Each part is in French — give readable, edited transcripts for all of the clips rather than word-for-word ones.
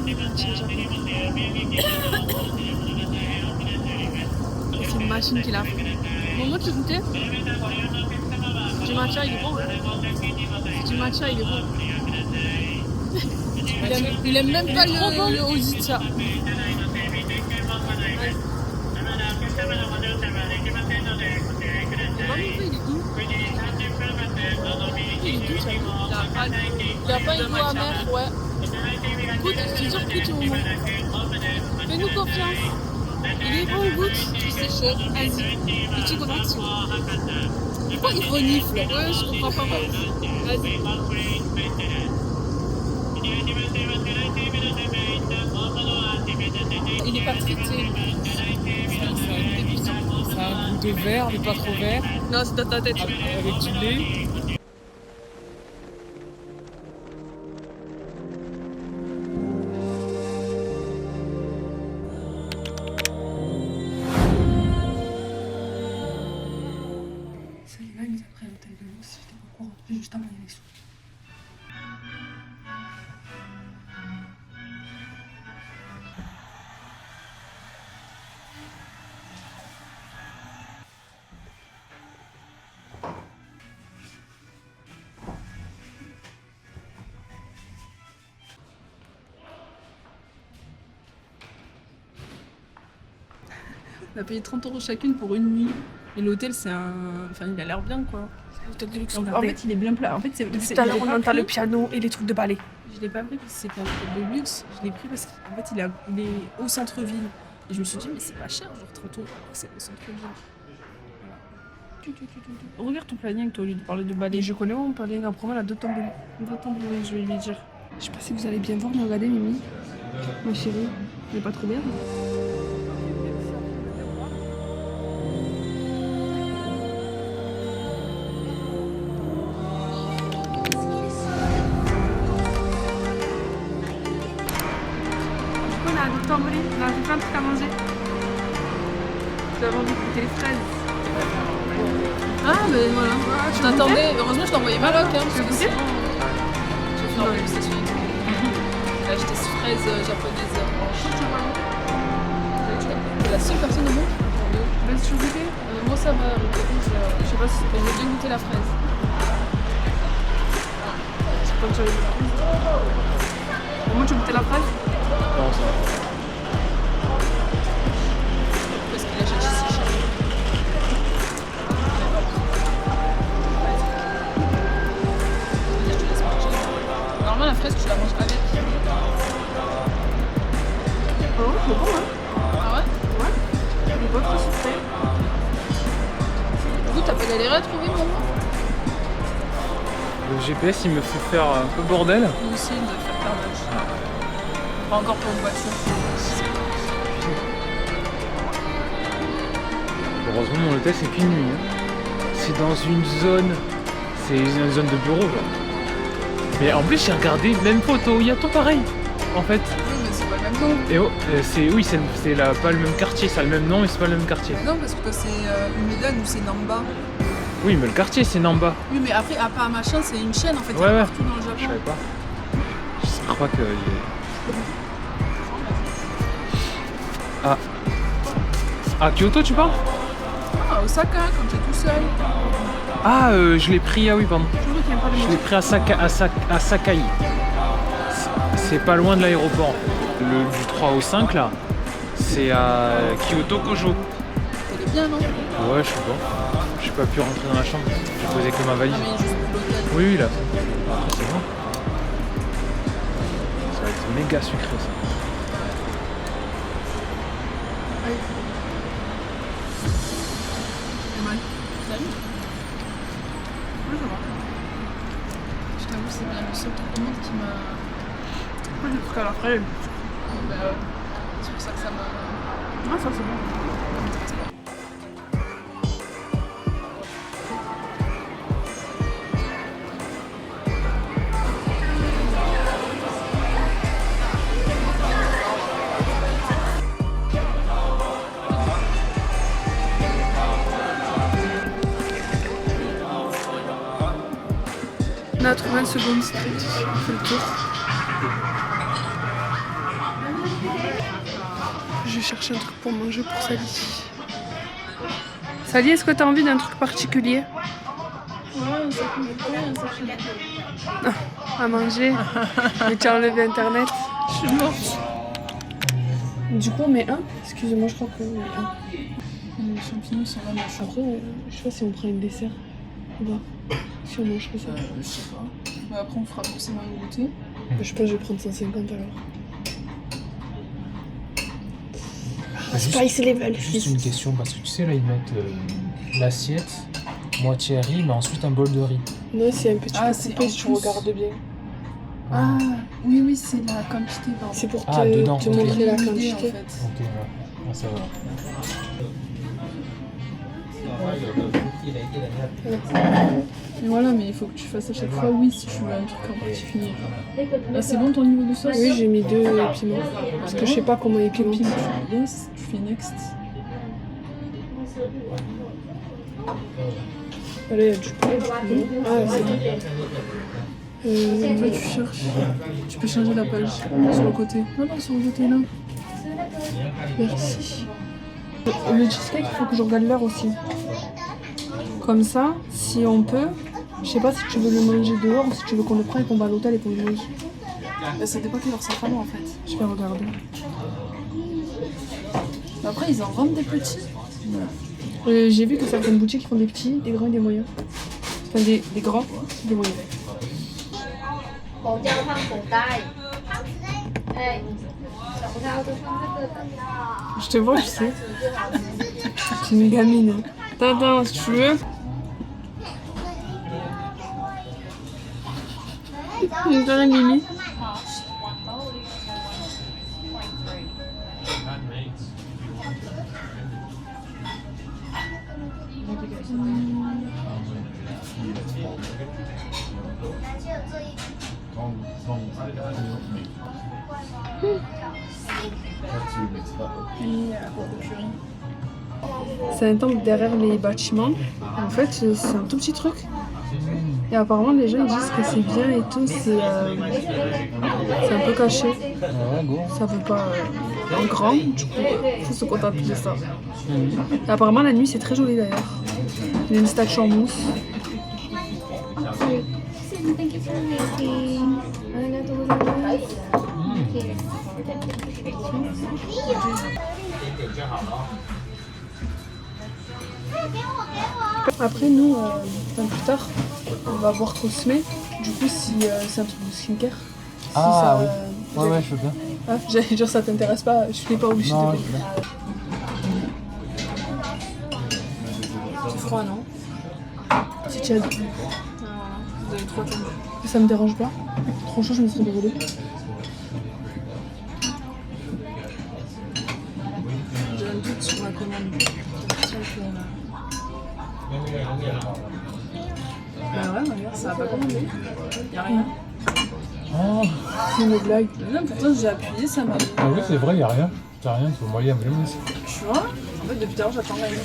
C'est une machine qui l'a fait. Bon, moi, tu goûtais du matcha, il est bon. Du matcha, il est bon. Il aime même pas le Ozicha. Il a pas une goût amer, ouais. Goûte, je te jure, goûte au moment. Fais-nous confiance. Il est bon, goûte. C'est chaud. Vas-y. Petite connexion. Pourquoi il renifle? Ouais, je comprends pas. Vas-y. Il est pas très Ça a un goût de vert, mais pas trop vert. Non, c'est dans ta tête. Avec du lait. Ça y est, là, ils ont pris l'hôtel de l'eau. Si j'étais pas au courant, j'ai juste envoyé les sous. On a payé 30 € chacune pour une nuit. Et l'hôtel, c'est un. Enfin, il a l'air bien, quoi. C'est l'hôtel de luxe. En fait, il est bien plat. En fait, c'est. Tout à l'heure, on entend le piano et les trucs de ballet. Je l'ai pas pris parce que c'était un hôtel de luxe. Je l'ai pris parce qu'en fait, il est au centre-ville. Et je me suis dit, mais c'est pas cher, genre 30 €, c'est au centre-ville. Voilà. Regarde ton planning, toi, au lieu de parler de ballet. Je connais mon planning en promenade à 2 tambourines. Va t'embrouiller, je vais lui dire. Je sais pas si vous allez bien voir, mais regardez Mimi. Ma chérie, elle est pas trop bien. On a d'autres tambourines, on a plein de trucs à manger. Nous avons envie de goûter les fraises. Ah, mais voilà. Je t'attendais. Heureusement, je t'ai envoyé Maroc. Hein, parce que goûter sinon, j'ai fait une dégustation et tout. J'ai acheté ces fraises japonaises blanches. T'es la seule personne au monde qui prend deux. Vas-y, tu veux goûter? Moi, ça va. Je sais pas si j'ai bien goûté la fraise. C'est pas que j'avais goûté. Moi, tu veux goûter la fraise? Non, ça va. Parce qu'il achète si cher. Je te laisse manger. Normalement, la fraise, tu la manges avec. Oh, c'est bon, hein? Ah ouais? Ouais. Il est pas trop sucré. Du coup, t'as pas galéré à trouver, maman? Le GPS, il me fait faire un peu bordel. Nous aussi, il doit faire carnage. Pas encore pour une voiture. Heureusement, mon hôtel, c'est qu'une nuit. Hein. C'est dans une zone. C'est une zone de bureau, genre. Mais en plus, j'ai regardé, même photo, il y a tout pareil. En fait. Oui, mais c'est pas le même nom. Et oh, oui, pas le même quartier, ça a le même nom, mais c'est pas le même quartier. Non, parce que toi, c'est Umedan ou c'est Namba. Oui, mais le quartier, c'est Namba. Oui, mais après, à part machin, c'est une chaîne en fait. Ouais, il y a ouais. partout dans le Je Japon. savais pas. J'espère pas que. Ah, Kyoto, tu parles? Ah, Osaka, quand t'es tout seul. Ah, je l'ai pris, ah oui, pardon. Toujours qu'il n'y a pas de Je l'ai pris à Sakai. C'est pas loin de l'aéroport. Du 3 au 5, là, c'est à Kyoto Kojo. T'es bien, non? Ouais, je sais pas. J'ai pas pu rentrer dans la chambre. J'ai posé que ma valise. Ah, mais juste l'hôtel. Oui, oui, là. Après, c'est bon. Ça va être méga sucré, ça. C'est mal. T'as vu? Oui, ça va. Je t'avoue, c'est bien le seul truc au monde qui m'a. Moi, j'ai pris à la fraise. Bah, c'est pour ça que ça m'a. Ah, ça, c'est bon. On a trouvé une seconde street, on fait le tour. je cherche un truc pour manger pour Sally. Sally, est-ce que tu as envie d'un truc particulier? Ouais, ça fait À manger? Mais tu as enlevé internet? Je suis morte. Du coup, on met un? Excusez-moi, je crois qu'on met un. Les champignons sont là, moches. Après, je sais pas si on prend une dessert ou pas. Si on mange que ça. Je sais pas. Mais après, on fera forcément une goûter. Je pense que je vais prendre 150 alors. Juste, level. juste une question, parce que tu sais, là, ils mettent l'assiette, moitié riz, mais ensuite un bol de riz. Non, c'est un petit Ah, peu c'est coupé en si tu plus. regardes bien. Ah, oui, c'est la quantité, pardon. C'est pour Ah, dedans, te ok. montrer la L'idée, quantité. en fait. Ok, ouais. Ah, ça va. Et voilà, mais il faut que tu fasses à chaque fois oui si tu veux un truc en particulier. Là, c'est bon ton niveau de sauce? Oui, j'ai mis 2 piments. Parce que je sais pas comment ils Piment, pimentent. tu fais yes, tu fais next. Là, il y a du poulet. Ah, c'est bon. Toi, tu cherches. Tu peux changer la page sur le côté. Non, sur le côté là. Merci. Le cheesecake, il faut que je regarde l'heure aussi. Comme ça, si on peut, je sais pas si tu veux le manger dehors ou si tu veux qu'on le prenne et qu'on va à l'hôtel et qu'on le mange. Ça dépend quelle heure ça fera en fait. Je vais regarder. Mais après, ils en vendent des petits. J'ai vu que certaines boutiques font des petits, des grands et des moyens. Enfin, des grands, des moyens. 红椒放口袋，哎，手套就放这个更好。 Je te vois, je sais. C'est une gamine. Attends, si tu veux. Une dernière Mimi. C'est un temple derrière les bâtiments. En fait, c'est un tout petit truc. Et apparemment, les gens ils disent que c'est bien et tout. C'est un peu caché. Ouais, go. Ça fait pas en grand. Du coup, faut se contenter de ça. Et apparemment, la nuit, c'est très joli d'ailleurs. Il y a une statue en mousse. Thank you for making. Arigatou gozaimasu. Après, nous, plus tard, on va voir Cosme. Du coup, si c'est un truc de skincare. Si Ah ça, oui. Ouais, je veux bien. Ah, j'allais dire ça t'intéresse pas, je fais pas obligé Non, de je veux bien. C'est froid, non? Si tu as... Vous avez trop attendu. Ça me dérange pas. Trop chaud, je me serais brûlée. J'ai un doute sur la commande. Bah ouais, regarde, ça va pas commander. Y'a rien. Oh. C'est une blague. Non, pourtant j'ai appuyé, ça m'a mis. Ah oui, c'est vrai, y a rien. T'as rien, tu vois, moi, y a vraiment. Tu vois? En fait, depuis tout à l'heure, j'attends la nuit.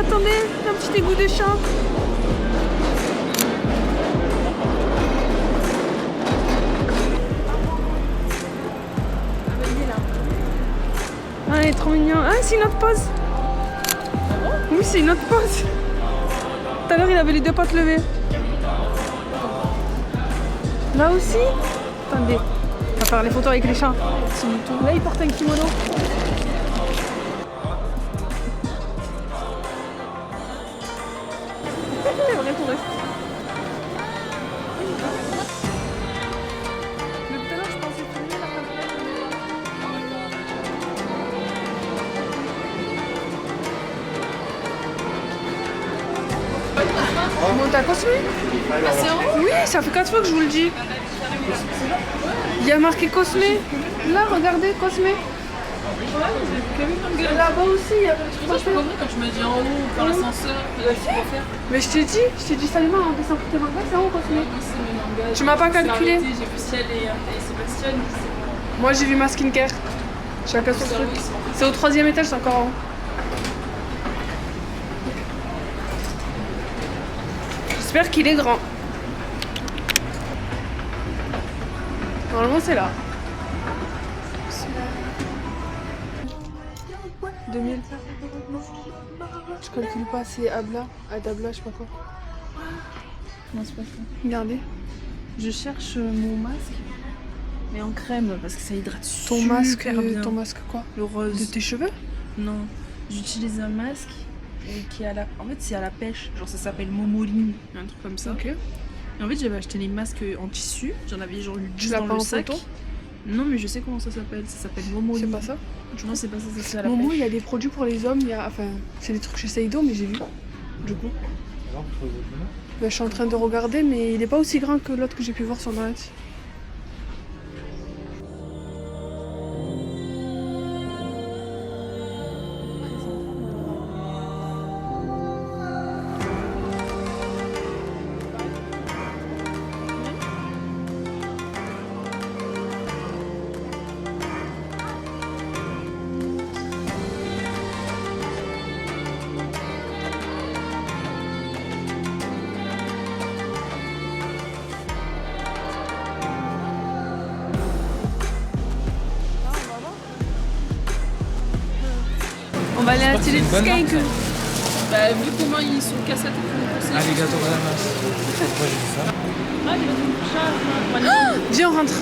Attendez, un petit égout de chat. Ah, il est trop mignon. Ah, c'est une autre pose. Oui, c'est une autre pose. Tout à l'heure, il avait les deux pattes levées. Là aussi. Attendez, on va faire les photos avec les chats. Là, il porte un kimono. C'est vrai pour eux. Mais tout à l'heure, je pensais filmer la caméra. Monte à Cosme. Ah, c'est en haut? Oui, ça fait 4 fois que je vous le dis. Il y a marqué Cosme. Là, regardez, Cosme. Là-bas aussi, il y a le truc. Pourquoi je peux comprendre quand tu m'as dit en haut, par l'ascenseur, il y a quoi faire? Mais je t'ai dit Salima, on descend pour tes mangas, c'est en haut, Cosme. Tu m'as pas calculé. J'ai vu Ciel et Sébastien. Moi, j'ai vu ma skincare. Chacun son truc. C'est au 3e étage, c'est encore en haut. J'espère qu'il est grand. Normalement, c'est là. 2000. Je calcule pas, c'est Abla, Adabla, je sais pas quoi. Non, c'est pas ça. Regardez. Je cherche mon masque, mais en crème, parce que ça hydrate Ton bien. ton masque quoi? Le rose. De tes cheveux? Non, j'utilise un masque qui est à la... En fait, c'est à la pêche. Genre, ça s'appelle Momoline, un truc comme ça. Ok. Et en fait, j'avais acheté les masques en tissu. J'en avais genre Tu 10 l'as dans pas le en sac. photo? Non, mais je sais comment ça s'appelle. Ça s'appelle Momoline. C'est pas ça? Non, c'est pas ça, c'est à la Momo, pêche. il y a des produits pour les hommes, il y a... Enfin, c'est des trucs chez Seido, mais j'ai vu. Du coup. Alors, vous trouvez votre nom? Ben, je suis en train de regarder, mais il est pas aussi grand que l'autre que j'ai pu voir sur Internet. On va aller à la télé de c'est une bonne Skype. Bah, vu comment ils sont cassés à tout le Ah, les gâteaux Damas. Moi, j'ai vu ça. Ah, les vêtements pour chat. Viens, on rentre.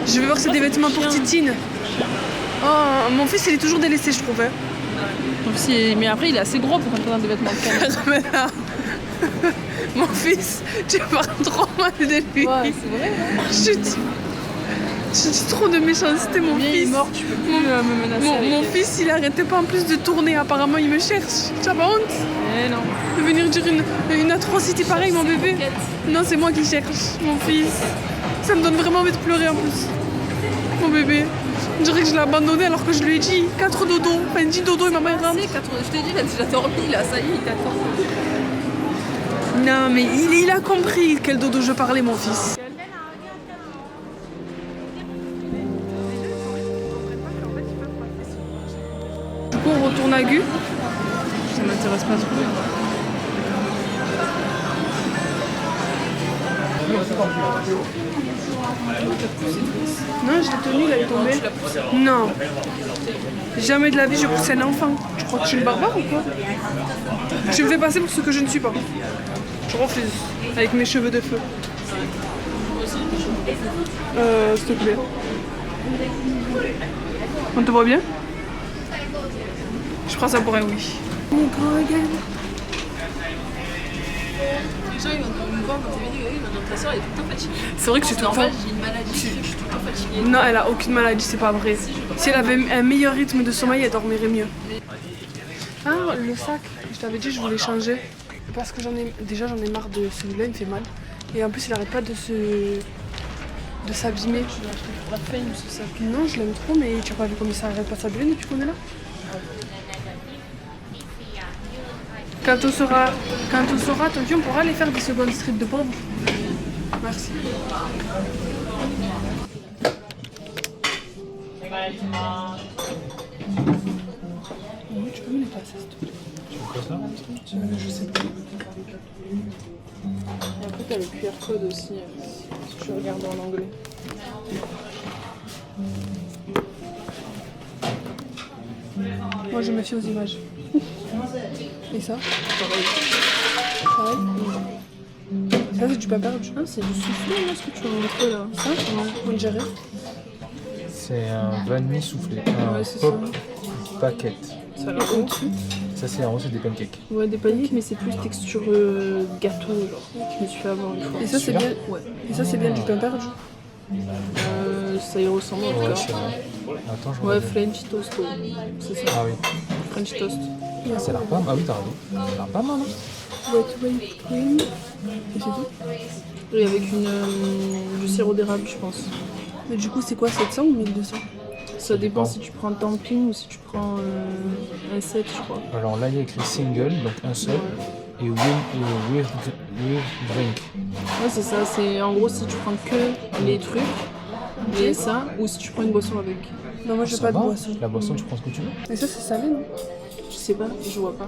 Je vais voir si c'est des vêtements pour Titine. Oh, mon fils, il est toujours délaissé, je trouve. Hein. Mais après, il est assez gros pour rentrer dans des vêtements de chat. Mais là, mon fils, tu parles trop mal de lui. Ouais, c'est vrai. Je dis trop de méchanceté, mon Bien, il est fils. mort, tu peux plus me menacer. Mon avec fils, il arrêtait pas en plus de tourner. Apparemment, il me cherche. Tu as pas honte Eh non. de venir dire une atrocité pareille, mon bébé? Non, c'est moi qui cherche, mon fils. Ça me donne vraiment envie de pleurer en plus. Mon bébé. On dirait que je l'ai abandonné alors que je lui ai dit 4 dodos. Enfin, 10 dodos et ma mère rentre. Je t'ai dit, il a déjà dormi là, ça y est, il t'attend. Non, mais il a compris quel dodo je parlais, mon fils. Du coup, on retourne à Gu. Ça m'intéresse pas trop. Non, je l'ai tenu, il est tombé. Non. Jamais de la vie, je pousse un enfant. Tu crois que je suis une barbare ou quoi? Tu me fais passer pour ce que je ne suis pas. Je refuse. Avec mes cheveux de feu. S'il te plaît. On te voit bien? Je prends ça pour un oui. Les gens ils vont me voir quand t'es venu, ta soeur elle est tout le temps fatiguée. C'est vrai que c'est tout le temps. Normal, j'ai une maladie, je suis tout le temps fatiguée. Non, elle a aucune maladie, c'est pas vrai. Si elle avait un meilleur rythme de sommeil, elle dormirait mieux. Ah, le sac. Je t'avais dit, je voulais changer. Parce que j'en ai marre de celui-là, il me fait mal. Et en plus, il arrête pas de s'abîmer. La fame, ce sac. Non, je l'aime trop, mais tu as pas vu comme ça arrête pas de s'abîmer depuis qu'on est là? Quand on sera, tant pis, on pourra aller faire des secondes street de pauvres. Merci. Oui, tu peux me les passer, s'il te plaît. Tu veux quoi ça? Je sais pas. Et après t'as le QR code aussi, si tu regardes en anglais. Moi, je me fie aux images. Et ça? Pareil. Ça, c'est du pas perdu. Ah, c'est du soufflé, là, ce que tu as montré là. Ça? Non, on dirait. C'est un vanille soufflé. Un Ouais, c'est pop packet. Ça a l'air Et bon. au-dessus? Ça, c'est en haut, c'est des pancakes. Ouais, des paniques, mais c'est plus texture gâteau, genre. Je me suis fait avoir une fois. Et ça, c'est Celui-là bien. Ouais. Et ça, c'est bien du pain perdu. Ça y ressemble en tout Ouais, cas. je sais pas. Attends, je Ouais, regarde. French toast, ouais. C'est ça. Ah oui. French toast. Ça a l'air pas mal. Ah oui, t'as raison. Ça a l'air pas mal, hein. Wet whipped cream. Et c'est tout. Et avec du sirop d'érable, je pense. Mais du coup, c'est quoi, 700 ou 1200? Ça dépend si tu prends le camping ou si tu prends un set, je crois. Alors là, il y a écrit single, donc un seul, et with drink. Ouais, c'est ça. C'est en gros si tu prends que les trucs et ça, ou si tu prends une boisson avec. Non, moi, j'ai Ça pas de va. boisson. La boisson, tu prends ce que tu veux. Et ça, c'est salé, non? Je sais pas, je vois pas.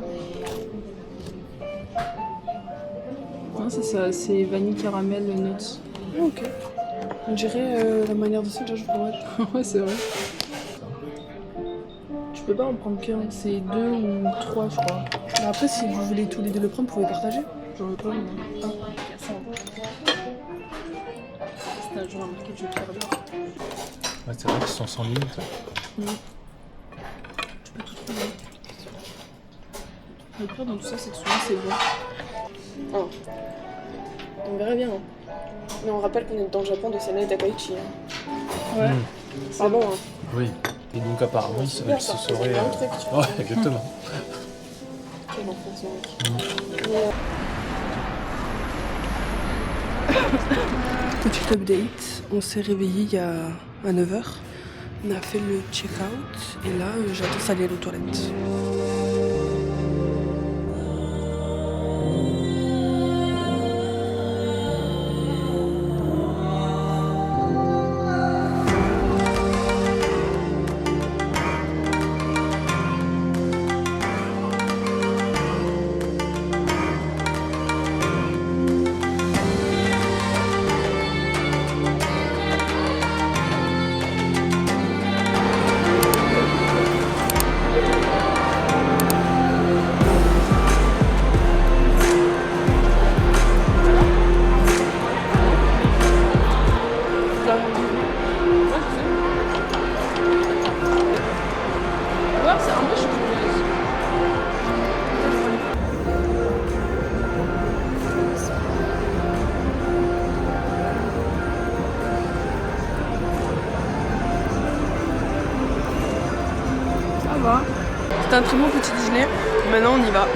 Non, c'est ça. C'est vanille, caramel, nuts. Ah, ok. On dirait la manière de faire du fromage. Ouais, c'est vrai. Tu peux pas en prendre qu'un, c'est 2 ou 3, je crois. Mais après, si vous voulez tous les deux le prendre, vous pouvez partager. J'en veux pas, moi. Ah, c'était un jour marqué que je vais te faire l'heure. Ouais, c'est vrai qu'ils sont sans limite. Tu peux tout trouver. Le pire dans tout ça, c'est que souvent c'est bon. Ah. On verrait bien. Hein. Mais on rappelle qu'on est dans le Japon de Senai Takaichi. Hein. Ouais. Pardon. Hein. Oui. Et donc apparemment, il se Super, ça serait... fait un truc, tu vois. Ouais, exactement. Quel enfant, ce mec. Petit update, on s'est réveillé il y a à 9h. On a fait le check-out et là j'attends ça aller aux toilettes. Ouais, c'est un peu chaud. Ça va. C'était un très bon petit déjeuner. Maintenant on y va.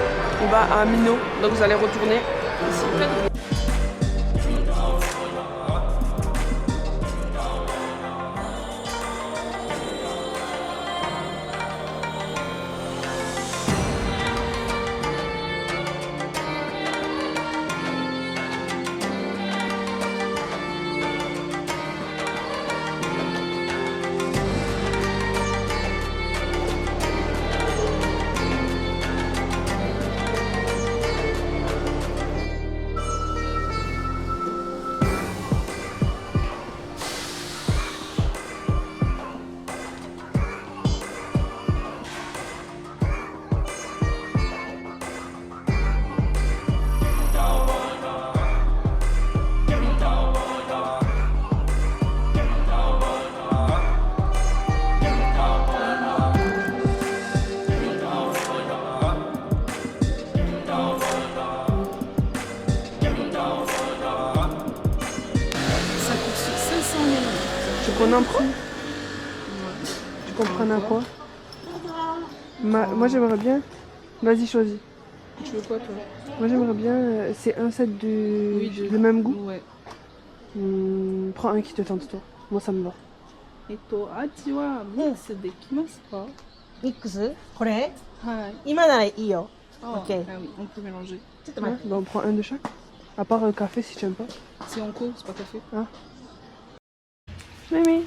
On va à Mino, donc vous allez retourner ici. Ça coûte 500 000. Tu prends un prix. Tu comprends à quoi? Moi j'aimerais bien. Vas-y, choisis. Tu veux quoi, toi? Moi j'aimerais bien. C'est un set de le même goût. Ouais. Prends un qui te tente, toi. Moi ça me va. Et toi, ah, tu vois, bon, c'est des kimas pas. ミックスこれ Ouais. 今ならいいよ。 Oh, Ok. ah oui, on peut mélanger. ちょっと待 Ouais, って。 bah, on prend un de chaque. À part café si tu aimes pas. C'est Onko, c'est pas café.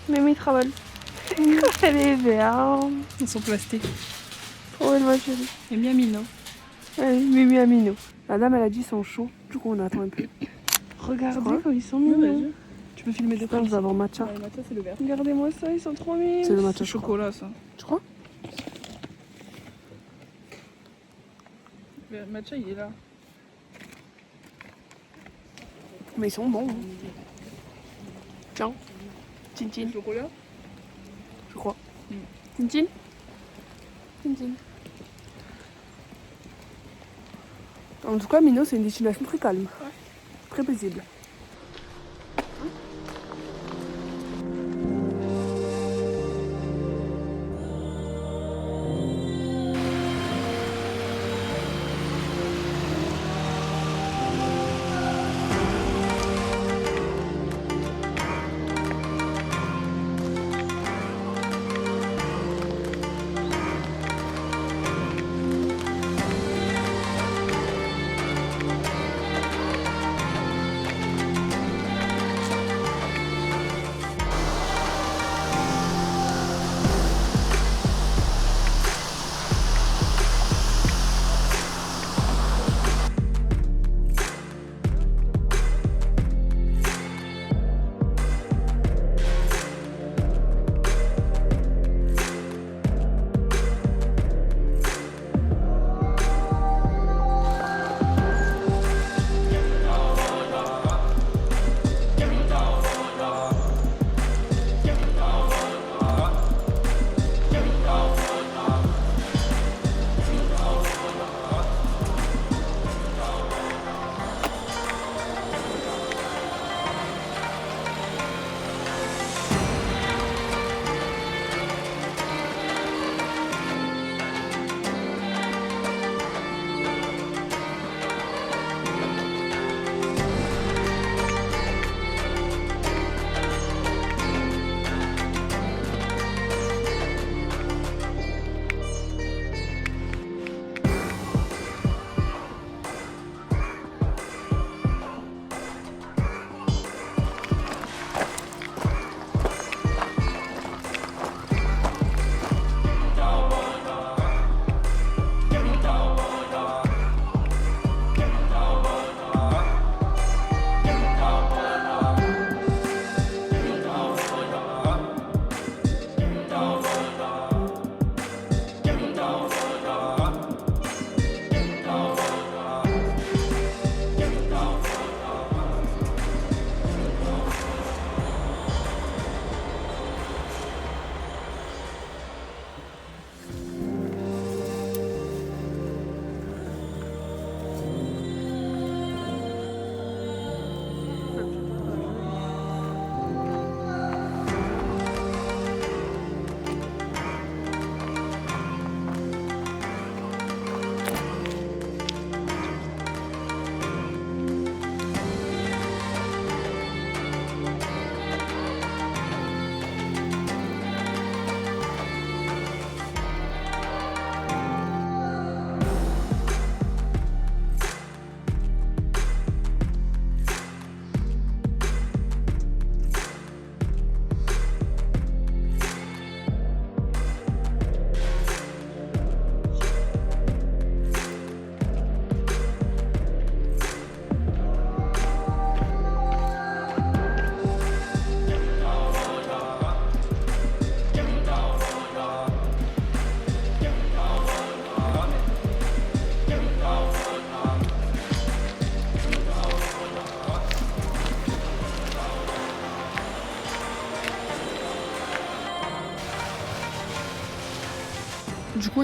Mimi travaille. Elle est verte. Ils sont plastiques. Oh, elle ma chérie. Et Miamino. Allez, Mimi Amino. La dame, elle a dit ils sont chauds. Du coup, on attend un peu. Regardez comme ils sont mignons. Tu peux filmer de Je pense avoir matcha. Le matcha, c'est le vert. Regardez-moi ça, ils sont trop mignons. C'est le matcha C'est chocolat, ça. Tu crois? Le matcha, il est là. Mais ils sont bons. Hein. Tiens. Tintin, Chocolat? je crois. Tintin. Tintin. En tout cas, Mino, c'est une destination très calme. Très paisible.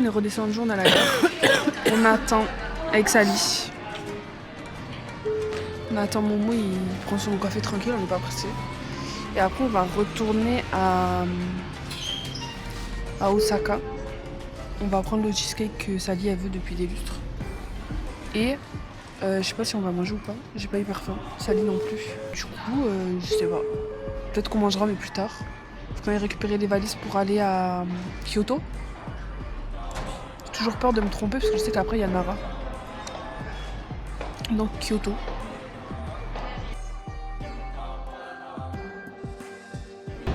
on est redescendu, on est à la gare. On attend avec Sally. On attend Momo, il prend son café tranquille, on n'est pas pressé. Et après, on va retourner à Osaka. On va prendre le cheesecake que Sally elle veut depuis des lustres. Et je sais pas si on va manger ou pas. J'ai pas hyper faim. Sally non plus. Du coup, je sais pas. Peut-être qu'on mangera, mais plus tard. Faut quand même récupérer les valises pour aller à Kyoto. J'ai toujours peur de me tromper parce que je sais qu'après il y a Nara. Donc Kyoto.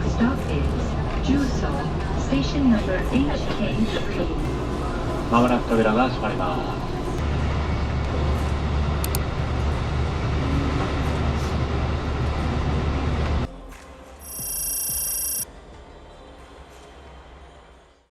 Stop is Juso, station number HK3. まもなく扉が閉まります。